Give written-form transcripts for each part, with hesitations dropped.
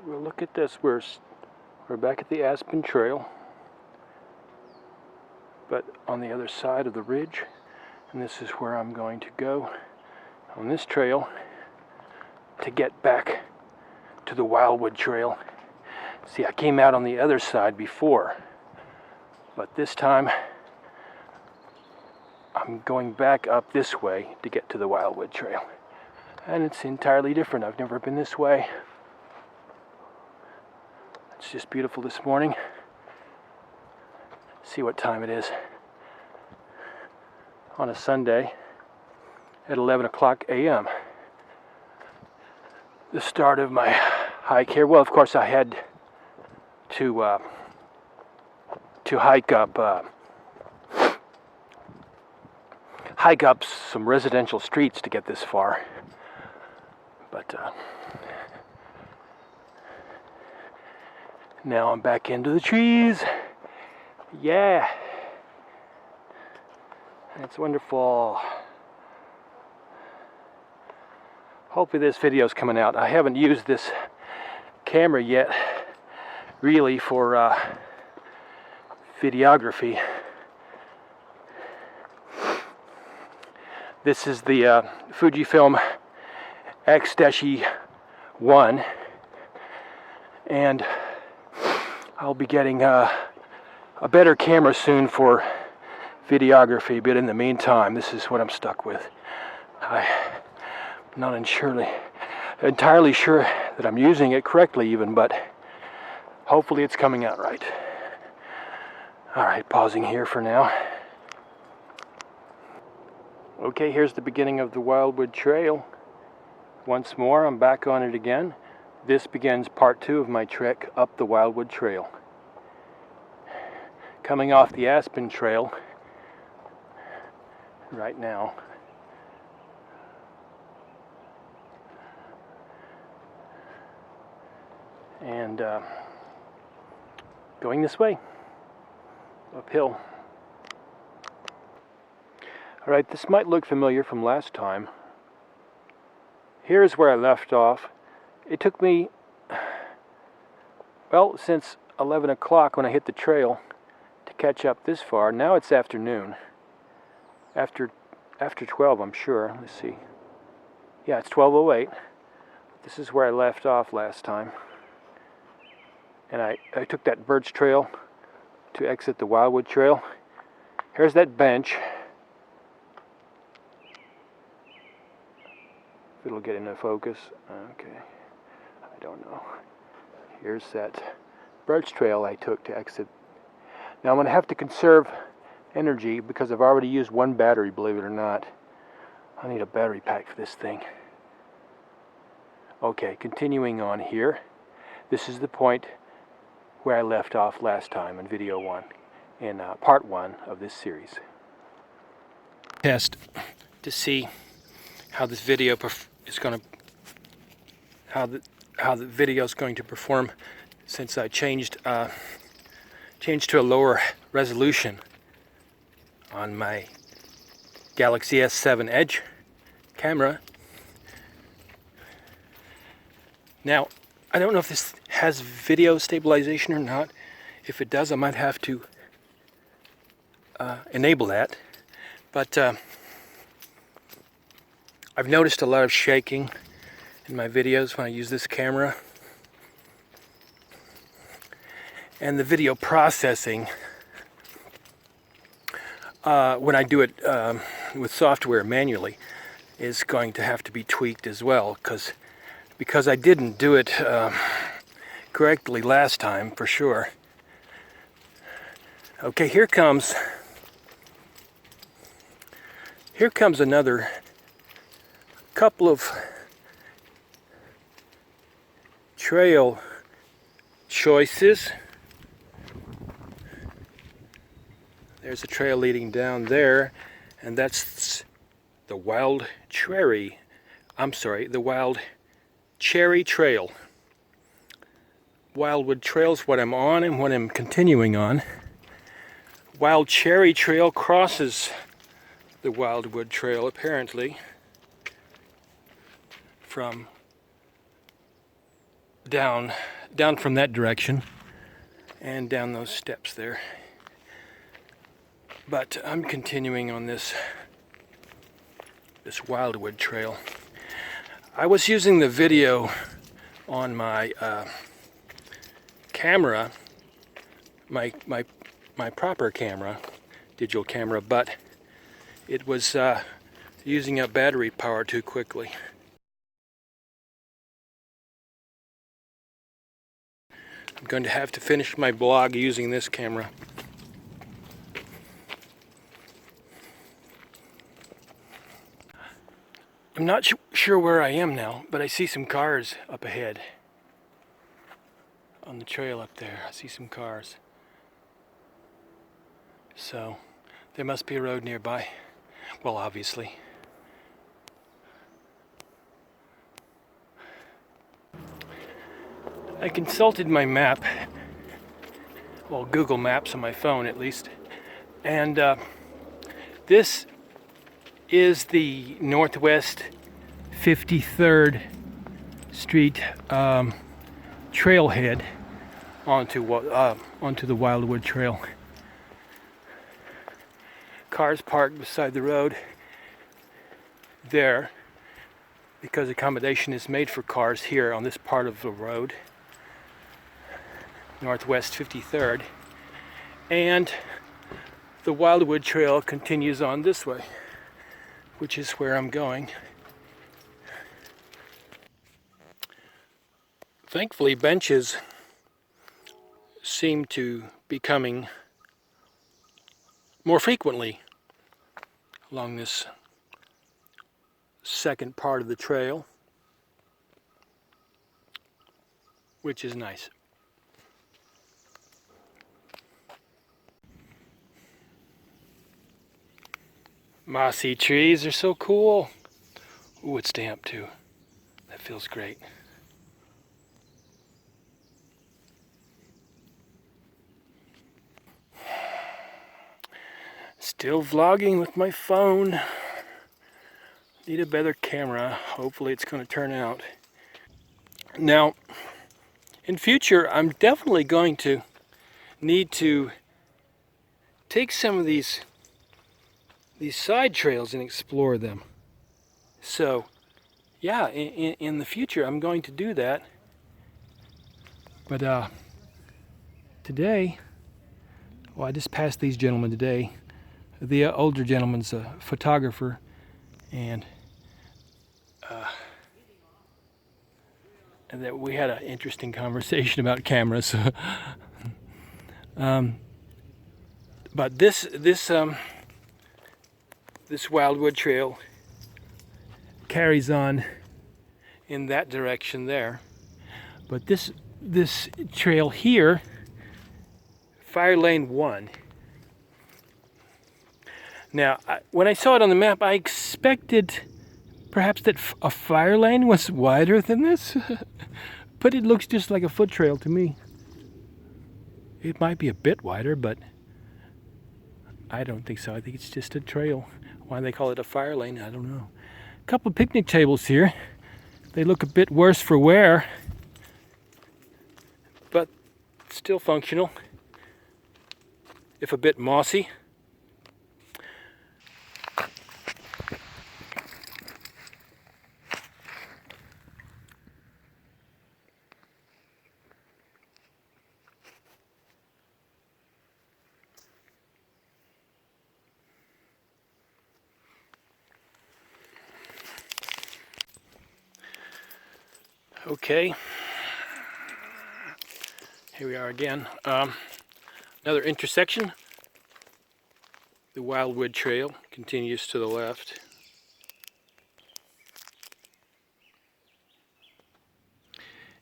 Well, look at this. We're back at the Aspen Trail, but on the other side of the ridge, and this is where I'm going to go on this trail to get back to the Wildwood Trail. See, I came out on the other side before, but this time I'm going back up this way to get to the Wildwood Trail. And it's entirely different. I've never been this way. It's just beautiful this morning. See what time it is on a Sunday at 11 o'clock a.m. The start of my hike here. Well, of course, I had to hike up some residential streets to get this far. But now I'm back into the trees. Yeah. It's wonderful. Hopefully this video is coming out. I haven't used this camera yet, really, for videography. This is the Fujifilm X-1, and I'll be getting a better camera soon for videography, but in the meantime, this is what I'm stuck with. I'm not entirely sure that I'm using it correctly even, but hopefully it's coming out right. Alright, pausing here for now. Okay, here's the beginning of the Wildwood Trail. Once more, I'm back on it again. This begins part 2 of my trek up the Wildwood Trail. Coming off the Aspen Trail right now. And going this way, uphill. Alright, this might look familiar from last time. Here's where I left off. It took me, well, since 11 o'clock when I hit the trail to catch up this far. Now it's afternoon. After 12, I'm sure. Let's see. Yeah, it's 12:08. This is where I left off last time. And I took that birch trail to exit the Wildwood Trail. Here's that bench. If it'll get into focus. Okay. I don't know. Here's that birch trail I took to exit. Now I'm going to have to conserve energy because I've already used one battery, believe it or not. I need a battery pack for this thing. Okay, continuing on here. This is the point where I left off last time in video 1, in part 1 of this series. Test to see how this video is going to, how the video is going to perform since I changed to a lower resolution on my Galaxy S7 Edge camera. Now, I don't know if this has video stabilization or not. If it does, I might have to enable that. But I've noticed a lot of shaking in my videos when I use this camera. And the video processing, when I do it with software manually, is going to have to be tweaked as well, because I didn't do it correctly last time, for sure. Okay, here comes another couple of trail choices. There's a trail leading down there, and that's the Wild Cherry Trail. Wildwood Trail's what I'm on and what I'm continuing on. Wild Cherry Trail crosses the Wildwood Trail, apparently, from down down from that direction and down those steps there. But I'm continuing on this Wildwood trail. I was using the video on my camera, my proper camera, digital camera, but it was using up battery power too quickly. I'm going to have to finish my blog using this camera. I'm not sure where I am now, but I see some cars up ahead. On the trail up there, I see some cars. So, there must be a road nearby. Well, obviously. I consulted my map, well, Google Maps on my phone at least, and this is the Northwest 53rd Street trailhead onto the Wildwood Trail. Cars parked beside the road there because accommodation is made for cars here on this part of the road, Northwest 53rd, and the Wildwood Trail continues on this way, which is where I'm going. Thankfully, benches seem to be coming more frequently along this second part of the trail, which is nice. Mossy trees are so cool. Ooh, it's damp too. That feels great. Still vlogging with my phone. Need a better camera. Hopefully it's going to turn out. Now, in future, I'm definitely going to need to take some of these side trails and explore them. So, yeah, in the future, I'm going to do that. But today, well, I just passed these gentlemen today. The older gentleman's a photographer, and that we had an interesting conversation about cameras. But this Wildwood Trail carries on in that direction there. But this trail here, Fire Lane 1. Now, when I saw it on the map, I expected perhaps that a fire lane was wider than this, but it looks just like a foot trail to me. It might be a bit wider, but I don't think so. I think it's just a trail. Why they call it a fire lane, I don't know. A couple of picnic tables here. They look a bit worse for wear, but still functional, if a bit mossy. Okay, here we are again. Another intersection. The Wildwood Trail continues to the left.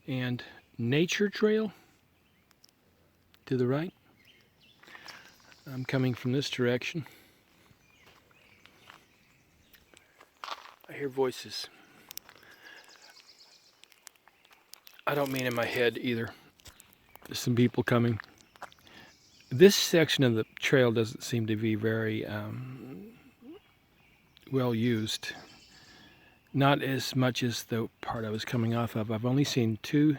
And Nature Trail to the right. I'm coming from this direction. I hear voices. I don't mean in my head either. There's some people coming. This section of the trail doesn't seem to be very well used. Not as much as the part I was coming off of. I've only seen three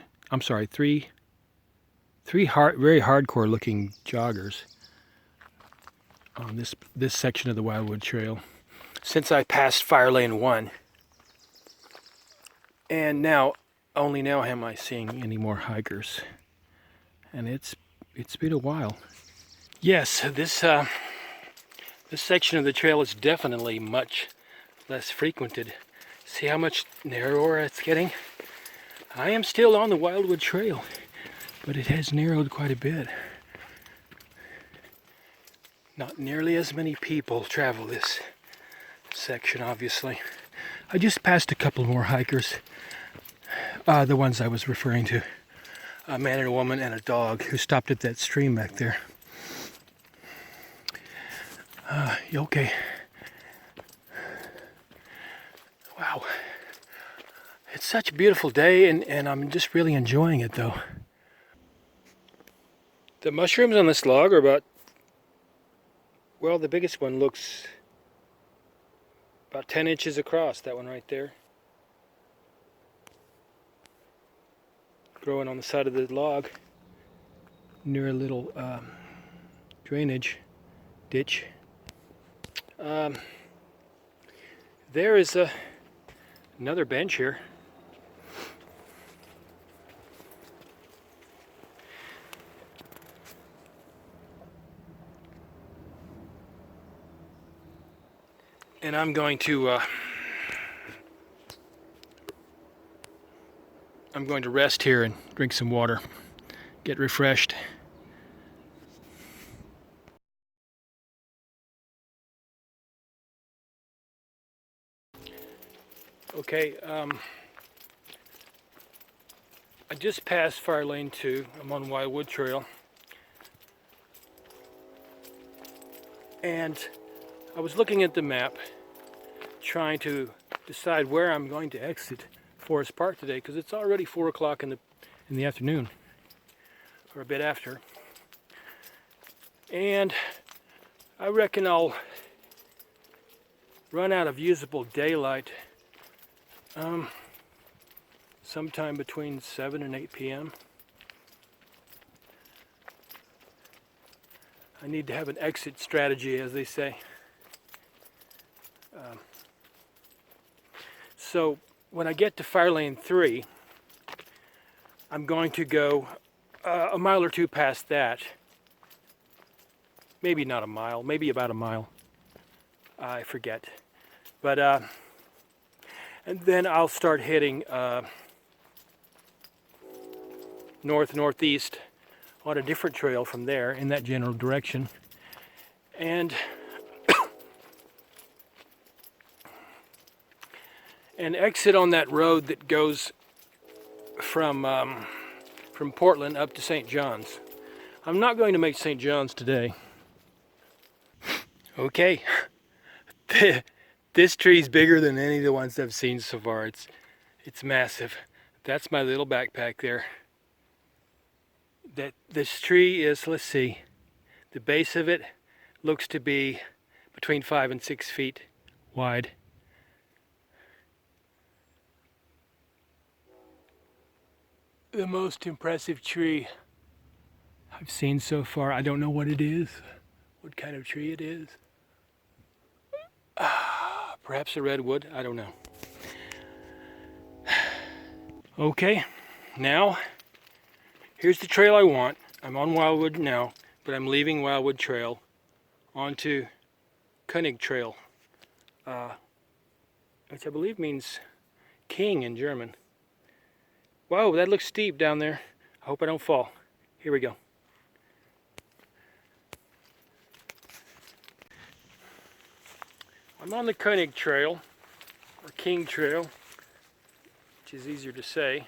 Three very hardcore looking joggers on this section of the Wildwood Trail since I passed Fire Lane 1. And now, only now am I seeing any more hikers. And it's been a while. Yes, this section of the trail is definitely much less frequented. See how much narrower it's getting? I am still on the Wildwood Trail, but it has narrowed quite a bit. Not nearly as many people travel this section, obviously. I just passed a couple more hikers, the ones I was referring to. A man and a woman and a dog who stopped at that stream back there. Okay. Wow. It's such a beautiful day, and I'm just really enjoying it, though. The mushrooms on this log are about, well, the biggest one looks about 10 inches across, that one right there. Growing on the side of the log near a little drainage ditch. There is another bench here. And I'm going to rest here and drink some water, get refreshed. Okay, I just passed Fire Lane 2. I'm on Wildwood Trail. And I was looking at the map, trying to decide where I'm going to exit Forest Park today, because it's already 4 o'clock in the afternoon, or a bit after. And I reckon I'll run out of usable daylight sometime between 7 and 8 p.m. I need to have an exit strategy, as they say. So when I get to Fire Lane 3, I'm going to go a mile or two past that. Maybe not a mile, maybe about a mile. I forget. But and then I'll start heading northeast on a different trail from there in that general direction. And exit on that road that goes from Portland up to St. John's. I'm not going to make St. John's today. Okay, this tree's bigger than any of the ones I've seen so far. It's massive. That's my little backpack there. This tree is, let's see, the base of it looks to be between 5 and 6 feet wide. The most impressive tree I've seen so far. I don't know what it is, what kind of tree it is. Perhaps a redwood, I don't know. Okay, now here's the trail I want. I'm on Wildwood now, but I'm leaving Wildwood Trail onto König Trail, which I believe means king in German. Whoa, that looks steep down there. I hope I don't fall. Here we go. I'm on the König Trail, or King Trail, which is easier to say.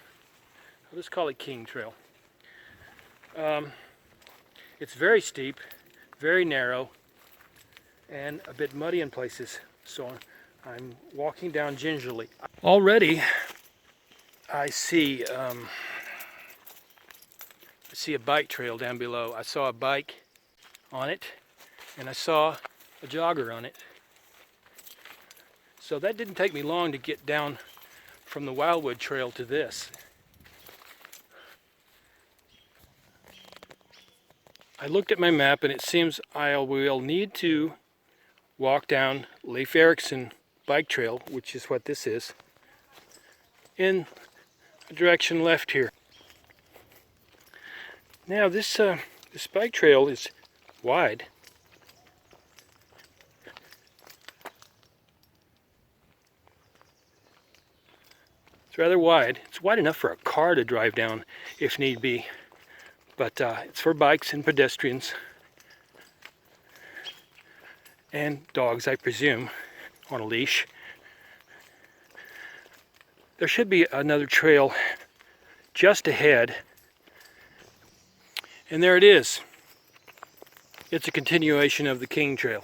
I'll just call it King Trail. It's very steep, very narrow, and a bit muddy in places. So I'm walking down gingerly. Already, I see a bike trail down below. I saw a bike on it, and I saw a jogger on it. So that didn't take me long to get down from the Wildwood Trail to this. I looked at my map and it seems I will need to walk down Leif Erikson bike trail, which is what this is, in a direction left here. Now this bike trail is wide. It's rather wide. It's wide enough for a car to drive down if need be, but it's for bikes and pedestrians and dogs, I presume, on a leash. There should be another trail just ahead, and there it is. It's a continuation of the King Trail.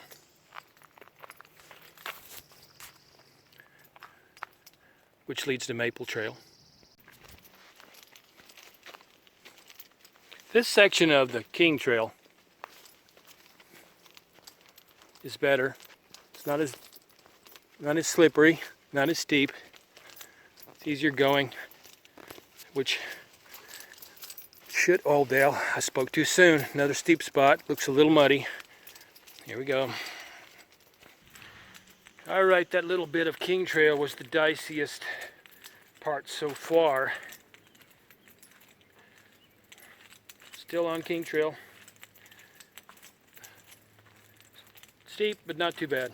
Which leads to Maple Trail. This section of the King Trail is better. It's not as slippery, not as steep. It's easier going, which should, oh Dale, I spoke too soon. Another steep spot, looks a little muddy. Here we go. Alright, that little bit of King Trail was the diciest part so far. Still on King Trail. Steep, but not too bad.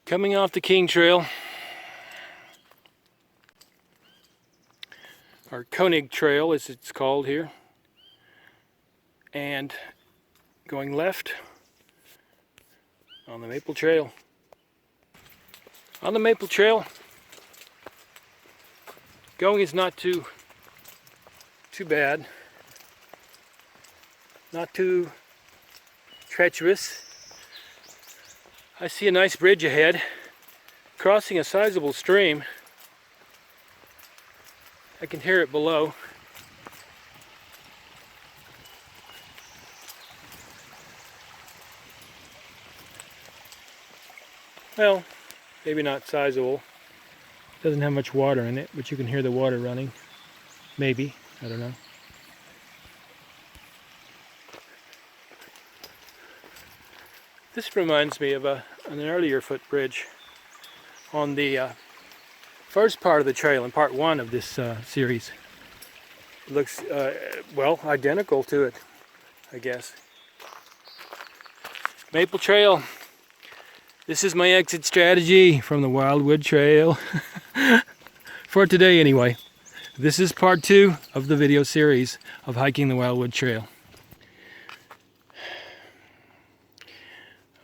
Coming off the King Trail, or Koenig Trail as it's called here, and going left on the Maple Trail. On the Maple Trail, going is not too bad, not too treacherous. I see a nice bridge ahead, crossing a sizable stream. I can hear it below. Well, maybe not sizable. Doesn't have much water in it, but you can hear the water running. Maybe, I don't know. This reminds me of an earlier footbridge on the first part of the trail, in part one of this series. It looks, well, identical to it, I guess. Maple Trail. This is my exit strategy from the Wildwood Trail. For today anyway. This is part 2 of the video series of hiking the Wildwood Trail.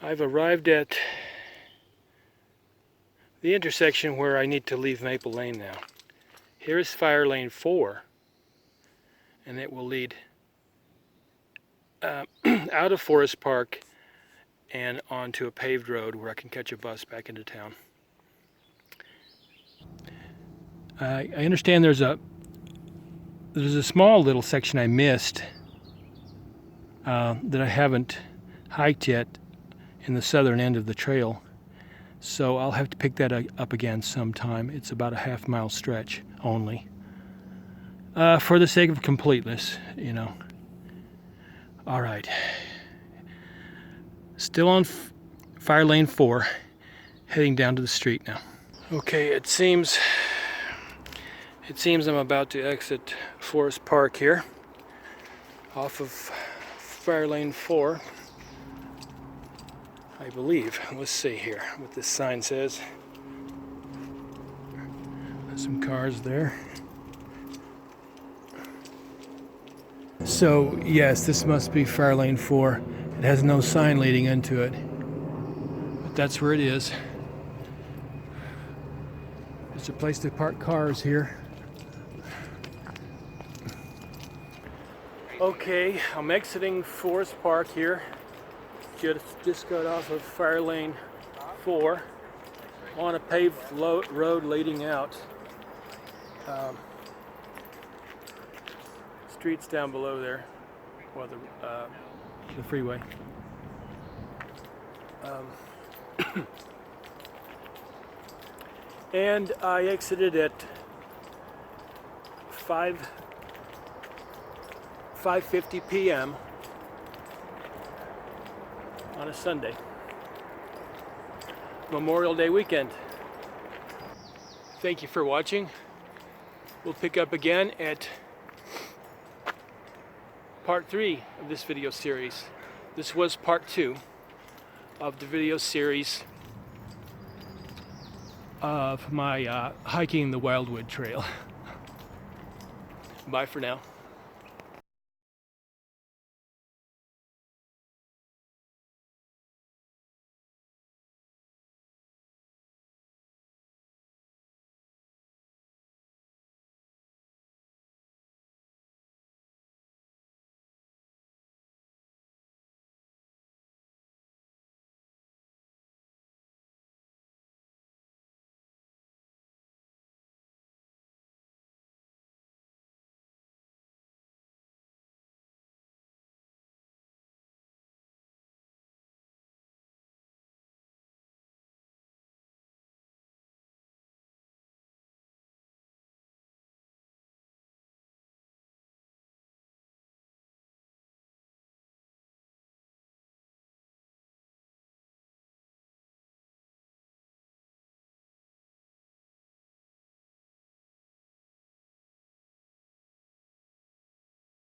I've arrived at the intersection where I need to leave Maple Lane now. Here is Fire Lane 4, and it will lead out of Forest Park and onto a paved road where I can catch a bus back into town. I understand there's a small little section I missed that I haven't hiked yet in the southern end of the trail, so I'll have to pick that up again sometime. It's about a half-mile stretch only, for the sake of completeness, you know. All right. Still on Fire Lane 4, heading down to the street now. Okay, it seems I'm about to exit Forest Park here, off of Fire Lane 4, I believe. Let's see here what this sign says. There's some cars there. So, yes, this must be Fire Lane 4. It has no sign leading into it, but that's where it is. There's a place to park cars here. Okay, I'm exiting Forest Park here. Just got off of Fire Lane 4 on a paved road leading out. Streets down below there, well, the freeway. And I exited at 5:50 p.m. on a Sunday. Memorial Day weekend. Thank you for watching. We'll pick up again at part 3 of this video series. This was part 2 of the video series of my hiking the Wildwood Trail. Bye for now.